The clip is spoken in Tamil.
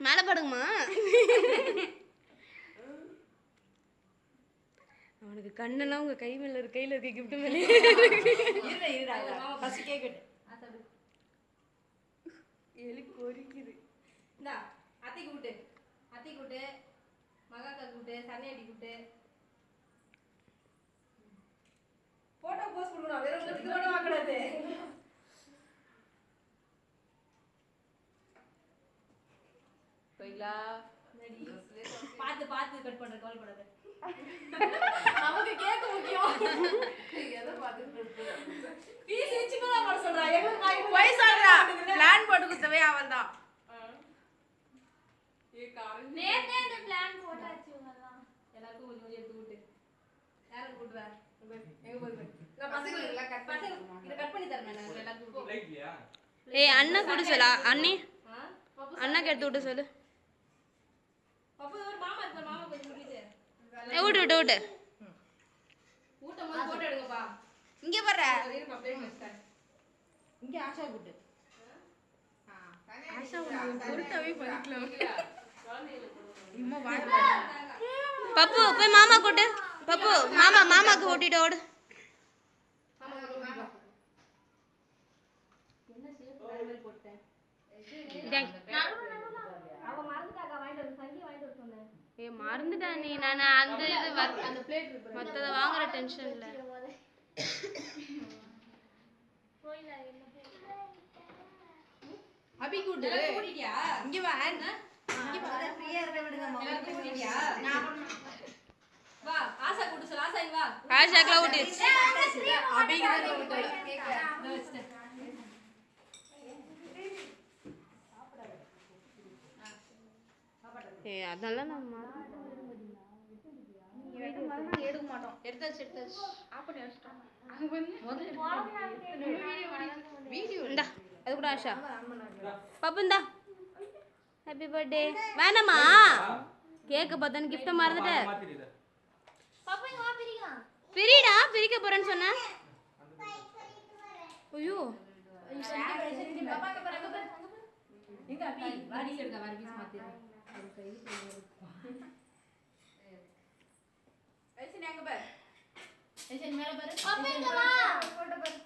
மேலே படுங்கம்மா. அவனுக்கு கண்ணெல்லாம் உங்க கையில இருக்க கிஃப்ட் மேலே எலி கொறிக்குது. இந்தா அத்தை கூட்டு மகாக்கா கூட்டு சன்னையடி கூட்டு போட்டோ போஸ்ட் கொடுக்கணும். வேற ஒண்ணுக்கு கூட வாங்கக்கூடாது. போய்லா பார்த்து கட் பண்ற கவலைப்படாத. நமக்கு கேக்க முக்கியம். எதை பார்த்து பீஸ் சின்னதா போட சொல்றா. எங்க போய் சொல்றா. பிளான் போட்டு குத்தவே அவள்தான். நேத்தே அந்த பிளான் போட்டாச்சு எல்லாம். எல்லாருக்கும் கொஞ்சம் எடுத்து விட்டு. யாரை கூட்டுவ? எங்க போய் நான் பசங்களுக்கு எல்லாம் கட் பண்ணி இத கட் பண்ணி தரேன் நான் எல்லாருக்கும். லைக்லியா? ஏய் அண்ணா கூட சொல்லா. அண்ணி அண்ணாக்கு எடுத்து விட்டு சொல்லு. பாப்பு ஒரு மாமா இருக்கு. மாமா கொஞ்சம் முடிச்சு. விட்டு ஊட்டமா போட்டோ எடுங்கப்பா. இங்க வர்ற. இருமா பிளேட் வச்சிட்டேன். இங்க ஆஷா கூட்டு. ஆஷா பொறுத்தவே பண்ணிக்கலாம். இம்மா வாய் பப்பு போய் மாமா கூட்டு. பப்பு மாமாக்கு ஓட்டிட்டு ஓடு. என்ன ஷேப் மாதிரி போட்டேன். அவ மறந்துட்டாங்க வாங்கிட்டு வந்து சங்கி வாங்கிட்டு வர சொன்னேன். ஏய் மறந்துட்டா நீ. நான் அந்த இது அந்த பிளேட் இருக்கு. மத்தத வாங்குற டென்ஷன்ல. போயில என்ன அபி கூட்டு. கூட்டிட்டியா? இங்க வா. இங்க வா. ஃப்ரீயா இருக்க விடுங்க மாமா. கூட்டிட்டியா? வா ஆசா கூட்டு சொல்ல. ஆசா இங்க வா. ஆஷாக்கெல்லாம் ஊட்டி. அபிக்கு தான் கூட்டு. இதோ வச்சிட்டேன். ஏய் அதெல்லாம் நம்ம எடுக்க மாட்டோம். எடுத்தாச்சு. ஆஃப் பண்ணி வச்சிட்டோம். அங்க வந்து வீடியோ இந்தா அது கூட ஆஷா. பப்பு இந்தா. Happy birthday. வேணாமா கேக்க பார்த்தேன்னு கிஃப்ட் மறந்துட்டேன். பாப்பா இங்க வா பிரிக்கலாம். பிரிடா பிரிக்க போறேன்னு சொன்ன. ஐயோ பாப்பா அங்க பாரு. எங்க அபி வாடி எடுக்க வாடி பீஸ் மாத்திரு. அது கை ஐசன் எங்க பாரு. ஐசன் மேல பாரு. பாப்பா இங்க வா. போட்டோ பாரு.